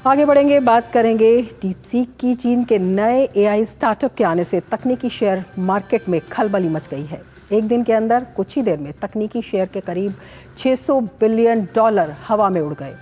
आगे बढ़ेंगे, बात करेंगे डीपसीक की। चीन के नए एआई स्टार्टअप के आने से तकनीकी शेयर मार्केट में खलबली मच गई है। एक दिन के अंदर कुछ ही देर में तकनीकी शेयर के करीब $600 बिलियन हवा में उड़ गए।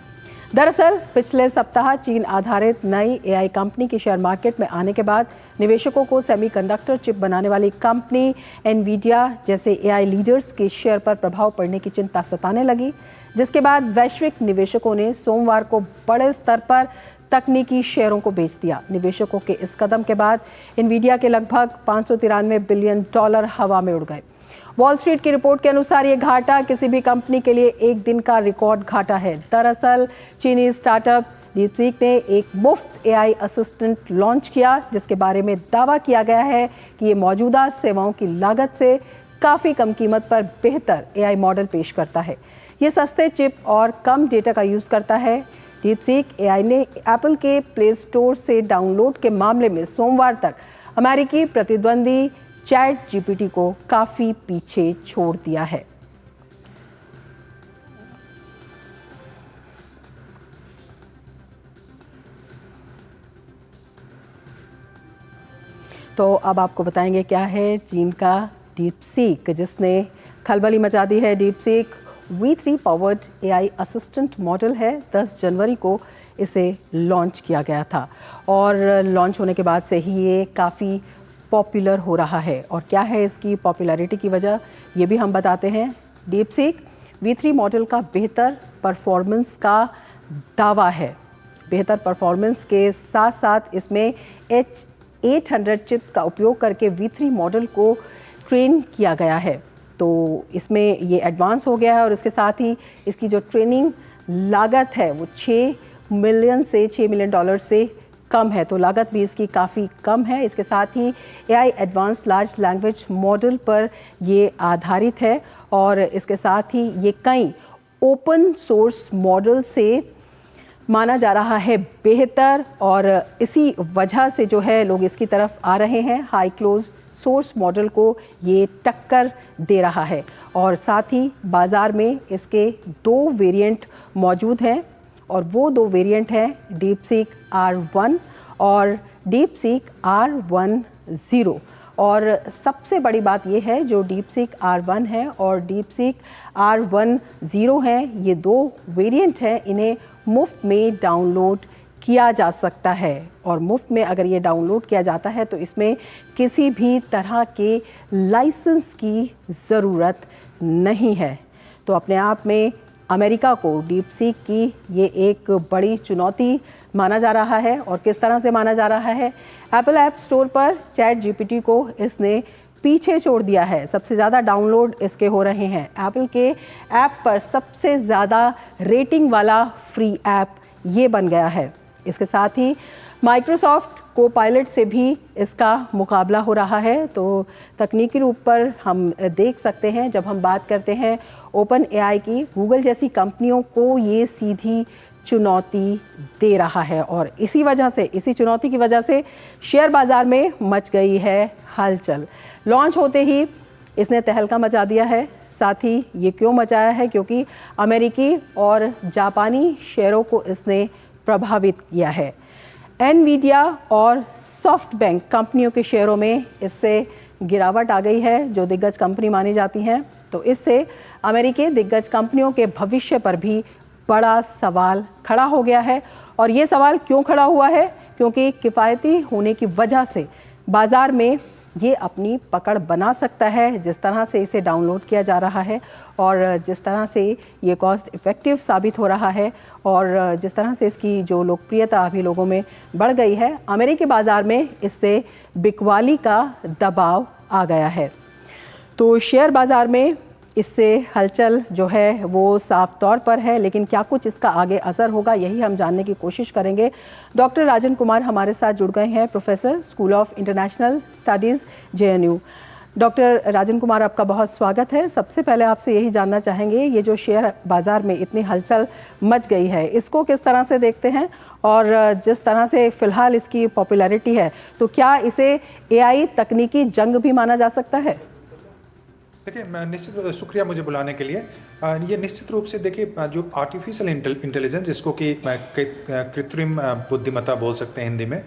दरअसल पिछले सप्ताह चीन आधारित नई एआई कंपनी की शेयर मार्केट में आने के बाद निवेशकों को सेमीकंडक्टर चिप बनाने वाली कंपनी एनवीडिया जैसे एआई लीडर्स के शेयर पर प्रभाव पड़ने की चिंता सताने लगी, जिसके बाद वैश्विक निवेशकों ने सोमवार को बड़े स्तर पर तकनीकी शेयरों को बेच दिया। निवेशकों के इस कदम के बाद एनवीडिया के लगभग $593 बिलियन हवा में उड़ गए। वॉल स्ट्रीट की रिपोर्ट के अनुसार ये घाटा किसी भी कंपनी के लिए एक दिन का रिकॉर्ड घाटा है। दरअसल चीनी स्टार्टअप डीपसीक ने एक मुफ्त एआई असिस्टेंट लॉन्च किया, जिसके बारे में दावा किया गया है कि ये मौजूदा सेवाओं की लागत से काफ़ी कम कीमत पर बेहतर एआई मॉडल पेश करता है। ये सस्ते चिप और कम डेटा का यूज़ करता है। डीपसीक एआई ने एप्पल के प्ले स्टोर से डाउनलोड के मामले में सोमवार तक अमेरिकी प्रतिद्वंदी चैट जीपीटी को काफ़ी पीछे छोड़ दिया है। तो अब आपको बताएंगे क्या है चीन का डीपसीक, जिसने खलबली मचा दी है। DeepSeek V3 powered AI assistant model है। 10 जनवरी को इसे लॉन्च किया गया था और लॉन्च होने के बाद से ही ये काफ़ी पॉपुलर हो रहा है। और क्या है इसकी पॉपुलैरिटी की वजह, ये भी हम बताते हैं। डीपसीक V3 मॉडल का बेहतर परफॉर्मेंस का दावा है। बेहतर परफॉर्मेंस के साथ साथ इसमें H800 चिप का उपयोग करके V3 मॉडल को ट्रेन किया गया है। तो इसमें ये एडवांस हो गया है और इसके साथ ही इसकी जो ट्रेनिंग लागत है वो $6 मिलियन से कम है। तो लागत भी इसकी काफ़ी कम है। इसके साथ ही AI advance large language model पर ये आधारित है और इसके साथ ही ये कई ओपन सोर्स मॉडल से माना जा रहा है बेहतर, और इसी वजह से जो है लोग इसकी तरफ आ रहे हैं। हाई क्लोज सोर्स मॉडल को ये टक्कर दे रहा है और साथ ही बाज़ार में इसके 2 वेरिएंट मौजूद हैं और वो 2 वेरिएंट हैं डीपसीक R1 और डीपसीक R10। और सबसे बड़ी बात ये है, जो डीपसीक R1 है और डीपसीक R10 है, ये 2 वेरिएंट हैं, इन्हें मुफ्त में डाउनलोड किया जा सकता है। और मुफ्त में अगर ये डाउनलोड किया जाता है तो इसमें किसी भी तरह के लाइसेंस की ज़रूरत नहीं है। तो अपने आप में अमेरिका को डीपसीक की ये एक बड़ी चुनौती माना जा रहा है। और किस तरह से माना जा रहा है, एप्पल ऐप स्टोर पर चैट जीपीटी को इसने पीछे छोड़ दिया है। सबसे ज़्यादा डाउनलोड इसके हो रहे हैं। एप्पल के ऐप पर सबसे ज़्यादा रेटिंग वाला फ्री ऐप ये बन गया है। इसके साथ ही माइक्रोसॉफ्ट कोपायलट से भी इसका मुकाबला हो रहा है। तो तकनीकी रूप पर हम देख सकते हैं, जब हम बात करते हैं ओपन एआई की, गूगल जैसी कंपनियों को ये सीधी चुनौती दे रहा है और इसी चुनौती की वजह से शेयर बाज़ार में मच गई है हलचल। लॉन्च होते ही इसने तहलका मचा दिया है। साथ ही ये क्यों मचाया है, क्योंकि अमेरिकी और जापानी शेयरों को इसने प्रभावित किया है। एनवीडिया और सॉफ्टबैंक कंपनियों के शेयरों में इससे गिरावट आ गई है, जो दिग्गज कंपनी मानी जाती हैं। तो इससे अमेरिकी दिग्गज कंपनियों के भविष्य पर भी बड़ा सवाल खड़ा हो गया है। और ये सवाल क्यों खड़ा हुआ है, क्योंकि किफ़ायती होने की वजह से बाज़ार में ये अपनी पकड़ बना सकता है। जिस तरह से इसे डाउनलोड किया जा रहा है और जिस तरह से ये कॉस्ट इफ़ेक्टिव साबित हो रहा है और जिस तरह से इसकी जो लोकप्रियता अभी लोगों में बढ़ गई है, अमेरिकी बाज़ार में इससे बिकवाली का दबाव आ गया है। तो शेयर बाज़ार में इससे हलचल जो है वो साफ तौर पर है, लेकिन क्या कुछ इसका आगे असर होगा, यही हम जानने की कोशिश करेंगे। डॉक्टर राजन कुमार हमारे साथ जुड़ गए हैं, professor, school of international studies, JNU। Doctor Rajan Kumar, आपका बहुत स्वागत है। सबसे पहले आपसे यही जानना चाहेंगे, ये जो शेयर बाज़ार में इतनी हलचल मच गई है, इसको किस तरह से देखते हैं, और जिस तरह से फ़िलहाल इसकी पॉपुलैरिटी है, तो क्या इसे एआई तकनीकी जंग भी माना जा सकता है? देखिए, मैं निश्चित शुक्रिया मुझे बुलाने के लिए। ये निश्चित रूप से देखिए, जो आर्टिफिशियल इंटेलिजेंस, जिसको कि कृत्रिम बुद्धिमत्ता बोल सकते हैं हिंदी में,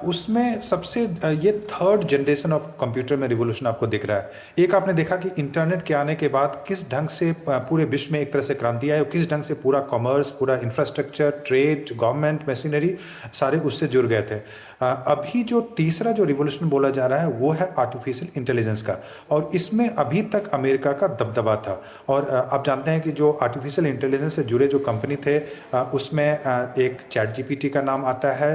उसमें सबसे ये थर्ड जनरेशन ऑफ कंप्यूटर में रिवोल्यूशन आपको दिख रहा है। एक आपने देखा कि इंटरनेट के आने के बाद किस ढंग से पूरे विश्व में एक तरह से क्रांति आई और किस ढंग से पूरा कॉमर्स, पूरा इंफ्रास्ट्रक्चर, ट्रेड, गवर्नमेंट, मशीनरी सारे उससे जुड़ गए थे। अभी जो तीसरा जो रिवोल्यूशन बोला जा रहा है वो है आर्टिफिशियल इंटेलिजेंस का, और इसमें अभी तक अमेरिका का दबदबा था। और आप जानते हैं कि जो आर्टिफिशियल इंटेलिजेंस से जुड़े जो कंपनी थे, उसमें एक चैट जीपीटी का नाम आता है,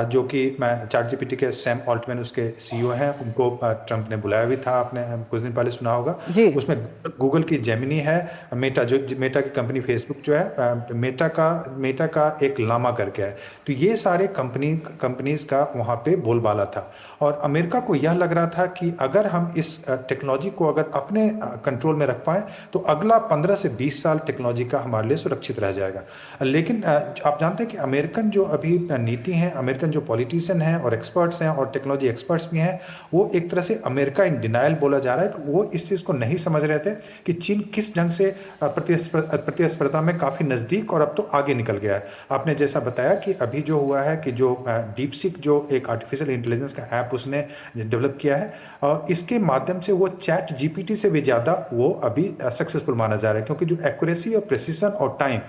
जो कि चैट जीपीटी के सैम ऑल्टमैन उसके सीईओ हैं। उनको ट्रंप ने बुलाया भी था, आपने कुछ दिन पहले सुना होगा। जी। उसमें गूगल की जेमिनी है, मेटा मेटा की कंपनी फेसबुक जो है, मेटा का एक लामा करके है। तो ये सारे कंपनीज का वहाँ पे बोलबाला था, और अमेरिका को यह लग रहा था कि अगर हम इस टेक्नोलॉजी को अगर अपने कंट्रोल में रख पाएं तो अगला 15 से 20 साल टेक्नोलॉजी का हमारे लिए सुरक्षित रह जाएगा। लेकिन आप जानते हैं कि अमेरिकन जो अभी नीति हैं, अमेरिकन जो पॉलिटिशियन हैं और एक्सपर्ट्स हैं और टेक्नोलॉजी एक्सपर्ट्स भी हैं, वो एक तरह से अमेरिका इन डिनायल बोला जा रहा है कि वो इस चीज़ को नहीं समझ रहे थे कि चीन किस ढंग से प्रतिस्पर्धा में काफ़ी नज़दीक और अब तो आगे निकल गया है। आपने जैसा बताया कि अभी जो हुआ है कि जो डीपसीक जो एक आर्टिफिशियल इंटेलिजेंस का ऐप उसने डेवलप किया है, और इसके माध्यम से वो चैट जीपीटी से भी ज़्यादा वो अभी सक्सेसफुल माना जा रहा है, क्योंकि जो एक्यूरेसी और प्रिसीजन और टाइम,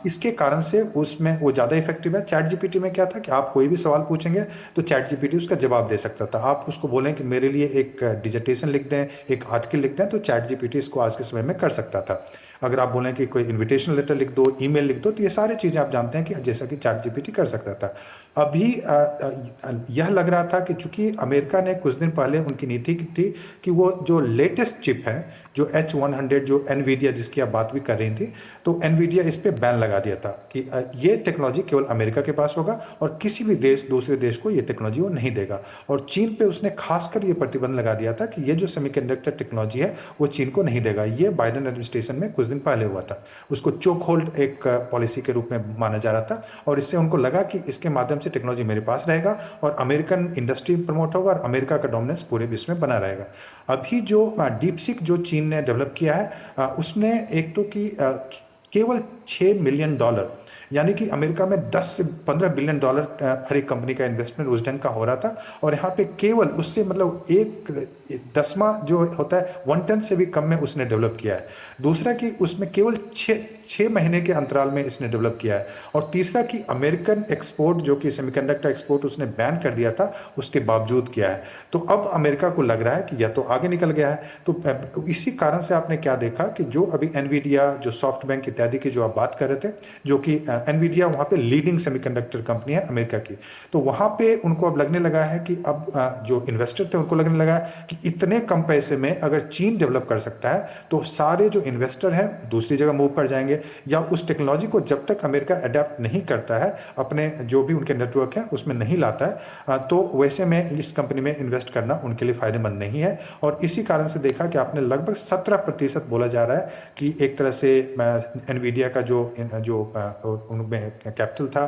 इसके कारण से उसमें वो ज़्यादा इफेक्टिव है। चैट जीपीटी में क्या था कि आप कोई भी सवाल पूछेंगे तो चैट जीपीटी उसका जवाब दे सकता था। आप उसको बोलें कि मेरे लिए एक डिजर्टेशन लिख दें, एक आर्टिकल लिख दें, तो चैट जीपीटी इसको आज के समय में कर सकता था। अगर आप बोलें कि कोई इनविटेशन लेटर लिख दो, ईमेल लिख दो, तो ये सारी चीज़ें आप जानते हैं कि जैसा कि चैट जीपीटी कर सकता था। अभी यह लग रहा था कि चूंकि अमेरिका ने कुछ दिन पहले उनकी नीति की थी कि वो जो लेटेस्ट चिप है, जो H100, जो एनवीडिया जिसकी आप बात भी कर रही थी, तो एनवीडिया इस पे बैन लगा दिया था कि ये टेक्नोलॉजी केवल अमेरिका के पास होगा और किसी भी दूसरे देश को ये टेक्नोलॉजी वो नहीं देगा। और चीन पे उसने खासकर ये प्रतिबंध लगा दिया था कि ये जो सेमीकंडक्टर टेक्नोलॉजी है वो चीन को नहीं देगा। ये बाइडेन एडमिनिस्ट्रेशन में कुछ दिन पहले हुआ था। उसको चोक होल्ड एक पॉलिसी के रूप में माना जा रहा था, और इससे उनको लगा कि इसके माध्यम से टेक्नोलॉजी मेरे पास रहेगा और अमेरिकन इंडस्ट्री प्रमोट होगा और अमेरिका का डोमिनेंस पूरे विश्व में बना रहेगा। अभी जो डीपसीक जो चीन ने डेवलप किया है, उसने एक तो कि केवल $6 मिलियन, यानी कि अमेरिका में 10 से 15 बिलियन डॉलर हर एक कंपनी का इन्वेस्टमेंट उस ढंग का हो रहा था, और यहाँ पे केवल उससे मतलब 1/10 जो होता है 1/10 से भी कम में उसने डेवलप किया है। दूसरा कि उसमें केवल 6 महीने के अंतराल में इसने डेवलप किया है। और तीसरा कि अमेरिकन एक्सपोर्ट जो कि सेमीकंडक्टर एक्सपोर्ट उसने बैन कर दिया था, उसके बावजूद किया है। तो अब अमेरिका को लग रहा है कि या तो आगे निकल गया है। तो इसी कारण से आपने क्या देखा कि जो अभी एनवीडिया, जो सॉफ्टबैंक इत्यादि की जो आप बात कर रहे थे, जो कि एनवीडिया वहाँ पे लीडिंग सेमीकंडक्टर कंपनी है अमेरिका की, तो वहाँ पे उनको अब लगने लगा है कि अब जो इन्वेस्टर थे उनको लगने लगा है कि इतने कम पैसे में अगर चीन डेवलप कर सकता है तो सारे जो इन्वेस्टर हैं दूसरी जगह मूव कर जाएंगे, या उस टेक्नोलॉजी को जब तक अमेरिका अडेप्ट नहीं करता है, अपने जो भी उनके नेटवर्क है उसमें नहीं लाता है, तो वैसे में इस कंपनी में इन्वेस्ट करना उनके लिए फायदेमंद नहीं है। और इसी कारण से देखा कि आपने लगभग 17% बोला जा रहा है कि एक तरह से एनवीडिया का जो उनमें कैपिटल था,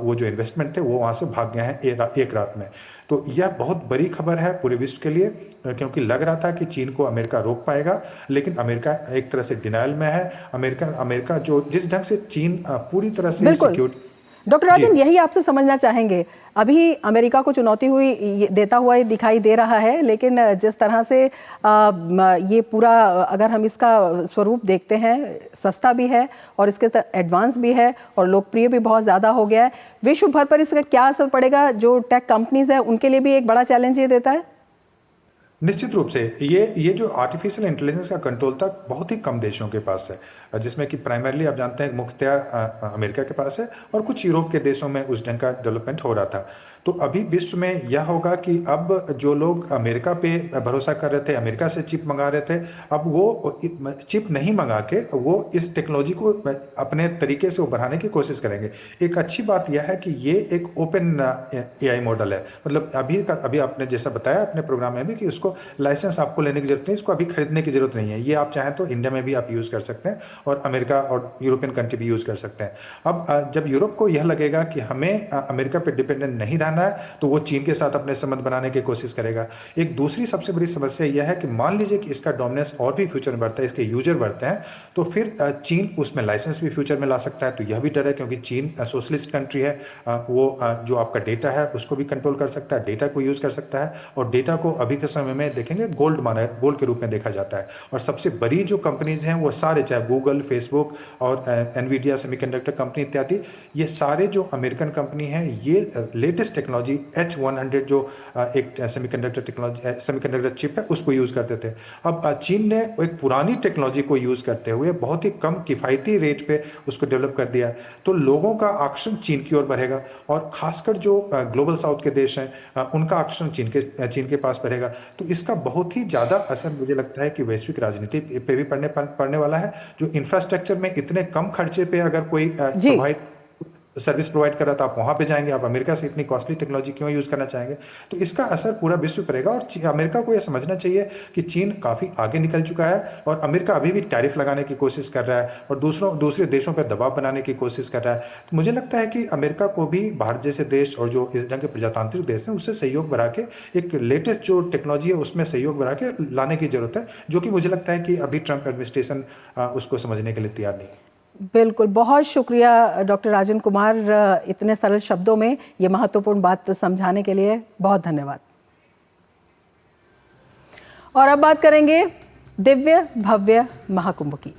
वो जो इन्वेस्टमेंट थे वो वहाँ से भाग गए हैं एक रात में। तो यह बहुत बड़ी खबर है पूरे विश्व के लिए, क्योंकि लग रहा था कि चीन को अमेरिका रोक पाएगा, लेकिन अमेरिका एक तरह से डिनायल में है। अमेरिका जो जिस ढंग से चीन पूरी तरह से सिक्योरिटी। डॉक्टर राजन, यही आपसे समझना चाहेंगे, अभी अमेरिका को चुनौती देता हुआ ये दिखाई दे रहा है, लेकिन जिस तरह से ये पूरा अगर हम इसका स्वरूप देखते हैं, सस्ता भी है और इसके एडवांस भी है और लोकप्रिय भी बहुत ज़्यादा हो गया है, विश्व भर पर इसका क्या असर पड़ेगा? जो टेक कंपनीज है उनके लिए भी एक बड़ा चैलेंज ये देता है। निश्चित रूप से ये जो आर्टिफिशियल इंटेलिजेंस का कंट्रोल था बहुत ही कम देशों के पास है, जिसमें कि प्राइमरली आप जानते हैं मुख्यतः अमेरिका के पास है और कुछ यूरोप के देशों में उस ढंग का डेवलपमेंट हो रहा था। तो अभी विश्व में यह होगा कि अब जो लोग अमेरिका पे भरोसा कर रहे थे, अमेरिका से चिप मंगा रहे थे, अब वो चिप नहीं मंगा के वो इस टेक्नोलॉजी को अपने तरीके से बढ़ाने की कोशिश करेंगे। एक अच्छी बात यह है कि ये एक ओपन एआई मॉडल है, मतलब अभी आपने जैसा बताया अपने प्रोग्राम में भी कि उसको लाइसेंस आपको लेने की जरूरत नहीं, इसको अभी खरीदने की जरूरत नहीं है। ये आप चाहें तो इंडिया में भी आप यूज़ कर सकते हैं और अमेरिका और यूरोपियन कंट्री भी यूज़ कर सकते हैं। अब जब यूरोप को यह लगेगा कि हमें अमेरिका पर डिपेंडेंट नहीं रहना है, तो वो चीन के साथ अपने संबंध बनाने की कोशिश करेगा। एक दूसरी सबसे बड़ी समस्या यह है कि मान लीजिए कि इसका डोमिनेंस और भी फ्यूचर में बढ़ता है, इसके यूजर बढ़ते हैं, तो फिर चीन उसमें लाइसेंस भी फ्यूचर में ला सकता है। तो यह भी डर है, क्योंकि चीन सोशलिस्ट कंट्री है, वो जो आपका डेटा है उसको भी कंट्रोल कर सकता है, डेटा को यूज़ कर सकता है, और डेटा को अभी के समय में देखेंगे गोल्ड के रूप में देखा जाता है। और सबसे बड़ी जो कंपनीज हैं वो सारे, चाहे गूगल, फेसबुक और एनवीडिया सेमीकंडक्टर कंपनी इत्यादि, ये सारे जो अमेरिकन कंपनी हैं, ये लेटेस्ट टेक्नोलॉजी H100 जो एक सेमीकंडक्टर चिप है उसको यूज़ करते थे। अब चीन ने एक पुरानी टेक्नोलॉजी को यूज़ करते हुए बहुत ही कम किफ़ायती रेट पे उसको डेवलप कर दिया, तो लोगों का आकर्षण चीन की ओर बढ़ेगा, और खासकर जो ग्लोबल साउथ के देश हैं उनका आकर्षण चीन के पास बढ़ेगा। तो इसका बहुत ही ज़्यादा असर मुझे लगता है कि वैश्विक राजनीति पे भी पड़ने वाला है। जो इंफ्रास्ट्रक्चर में इतने कम खर्चे पे अगर कोई सर्विस प्रोवाइड कर रहा था, आप वहाँ पे जाएंगे, आप अमेरिका से इतनी कॉस्टली टेक्नोलॉजी क्यों यूज़ करना चाहेंगे? तो इसका असर पूरा विश्व पर रहेगा, और अमेरिका को यह समझना चाहिए कि चीन काफ़ी आगे निकल चुका है, और अमेरिका अभी भी टैरिफ लगाने की कोशिश कर रहा है और दूसरे देशों पर दबाव बनाने की कोशिश कर रहा है। तो मुझे लगता है कि अमेरिका को भी भारत जैसे देश और जो इस ढंग के प्रजातांत्रिक देश हैं उससे सहयोग बढ़ा के एक लेटेस्ट जो टेक्नोलॉजी है उसमें सहयोग बढ़ा के लाने की जरूरत है, जो कि मुझे लगता है कि अभी ट्रंप एडमिनिस्ट्रेशन उसको समझने के लिए तैयार नहीं है। बिल्कुल, बहुत शुक्रिया डॉक्टर राजन कुमार, इतने सरल शब्दों में ये महत्वपूर्ण बात समझाने के लिए बहुत धन्यवाद। और अब बात करेंगे दिव्य भव्य महाकुंभ की।